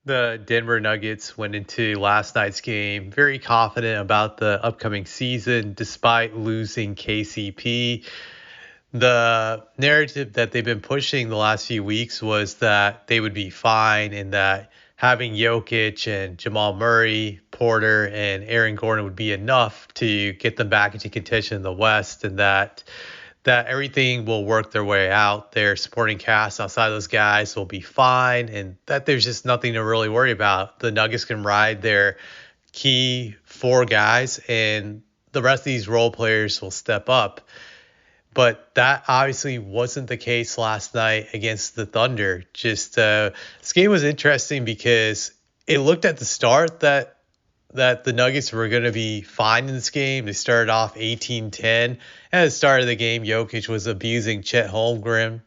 The Denver Nuggets went into last night's game very confident about the upcoming season despite losing KCP. The narrative that they've been pushing the last few weeks was that they would be fine and that having Jokic and Jamal Murray, Porter, and Aaron Gordon would be enough to get them back into contention in the West, and that everything will work their way out. Their supporting cast outside of those guys will be fine, and that there's just nothing to really worry about. The Nuggets can ride their key four guys, and the rest of these role players will step up. But that obviously wasn't the case last night against the Thunder. This game was interesting because it looked at the start that the Nuggets were going to be fine in this game. They started off 18-10. At the start of the game, Jokic was abusing Chet Holmgren,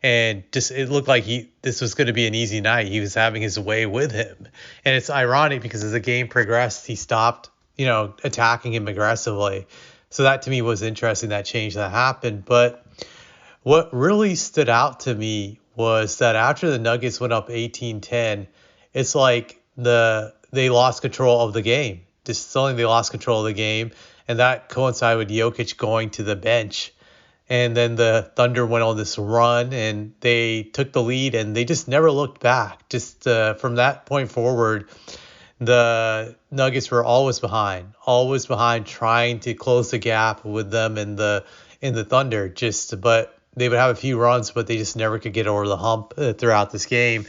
and just it looked like this was going to be an easy night. He was having his way with him, and it's ironic because as the game progressed, he stopped, attacking him aggressively. So that to me was interesting, that change that happened. But what really stood out to me was that after the Nuggets went up 18-10, it's like they lost control of the game. Just suddenly they lost control of the game, and that coincided with Jokic going to the bench. And then the Thunder went on this run, and they took the lead, and they just never looked back. From that point forward, the Nuggets were always behind, trying to close the gap with them in the Thunder. But they would have a few runs, but they just never could get over the hump throughout this game.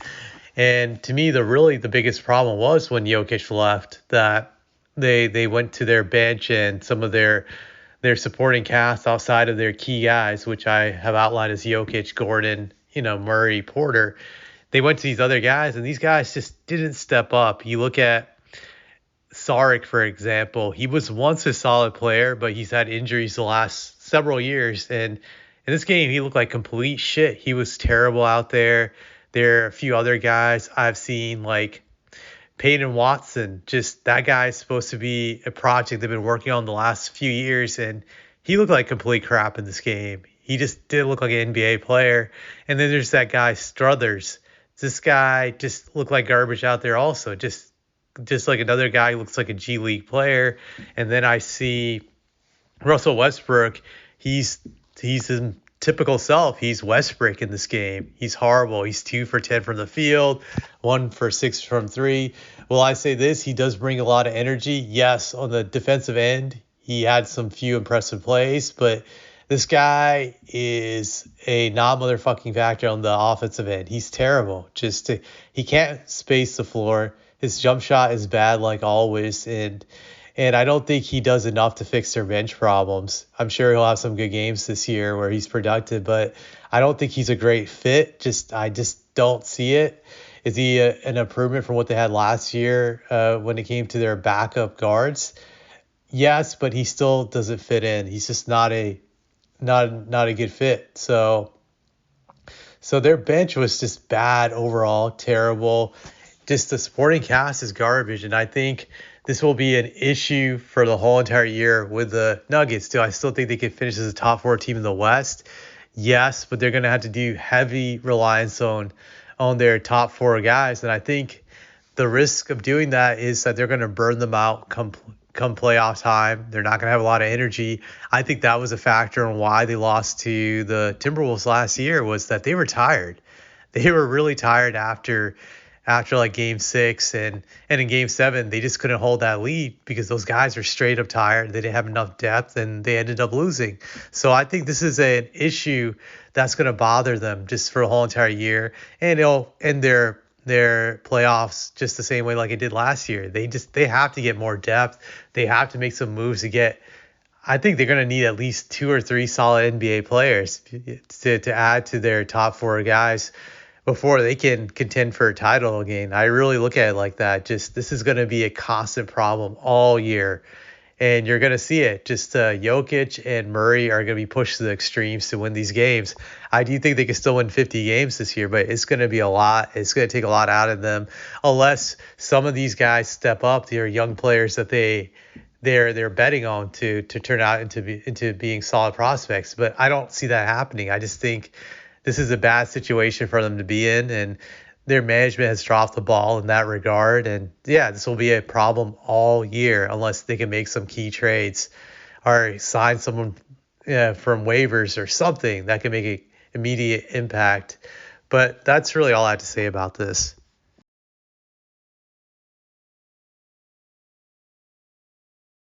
And to me, the biggest problem was when Jokic left, that they went to their bench and some of their supporting cast outside of their key guys, which I have outlined as Jokic, Gordon, Murray, Porter. They went to these other guys, and these guys just didn't step up. You look at Saric, for example. He was once a solid player, but he's had injuries the last several years. And in this game, he looked like complete shit. He was terrible out there. There are a few other guys I've seen, like Peyton Watson. Just that guy is supposed to be a project they've been working on the last few years, and he looked like complete crap in this game. He just didn't look like an NBA player. And then there's that guy Struthers. This guy just looked like garbage out there also. Just like another guy who looks like a G League player. And then I see Russell Westbrook. He's his typical self. He's Westbrook in this game. He's horrible. He's 2 for 10 from the field, 1 for 6 from 3. Will I say this? He does bring a lot of energy. Yes, on the defensive end, he had some few impressive plays, but this guy is a non-motherfucking factor on the offensive end. He's terrible. He can't space the floor. His jump shot is bad like always, and I don't think he does enough to fix their bench problems. I'm sure he'll have some good games this year where he's productive, but I don't think he's a great fit. I just don't see it. Is he an improvement from what they had last year when it came to their backup guards? Yes, but he still doesn't fit in. He's just not a good fit. So their bench was just bad overall, terrible. Just the supporting cast is garbage, and I think this will be an issue for the whole entire year with the Nuggets. Do I still think they could finish as a top 4 team in the West? Yes, but they're going to have to do heavy reliance on their top 4 guys, and I think the risk of doing that is that they're going to burn them out come playoff time. They're not going to have a lot of energy. I think that was a factor in why they lost to the Timberwolves last year, was that they were tired. They were really tired after like game 6 and in game 7, they just couldn't hold that lead because those guys were straight up tired. They didn't have enough depth and they ended up losing. So I think this is an issue that's going to bother them just for a whole entire year, and it'll end their playoffs just the same way like it did last year. They have to get more depth. They have to make some moves to get. I think they're going to need at least 2 or 3 solid NBA players to add to their top 4 guys before they can contend for a title again. I really look at it like that. This is going to be a constant problem all year, and you're going to see it. Jokic and Murray are going to be pushed to the extremes to win these games. I do think they can still win 50 games this year, but it's going to be a lot. It's going to take a lot out of them unless some of these guys step up. They're young players that they're betting on to turn out into being solid prospects. But I don't see that happening. I just think this is a bad situation for them to be in, and their management has dropped the ball in that regard. And yeah, this will be a problem all year unless they can make some key trades or sign someone from waivers or something that can make an immediate impact. But that's really all I have to say about this.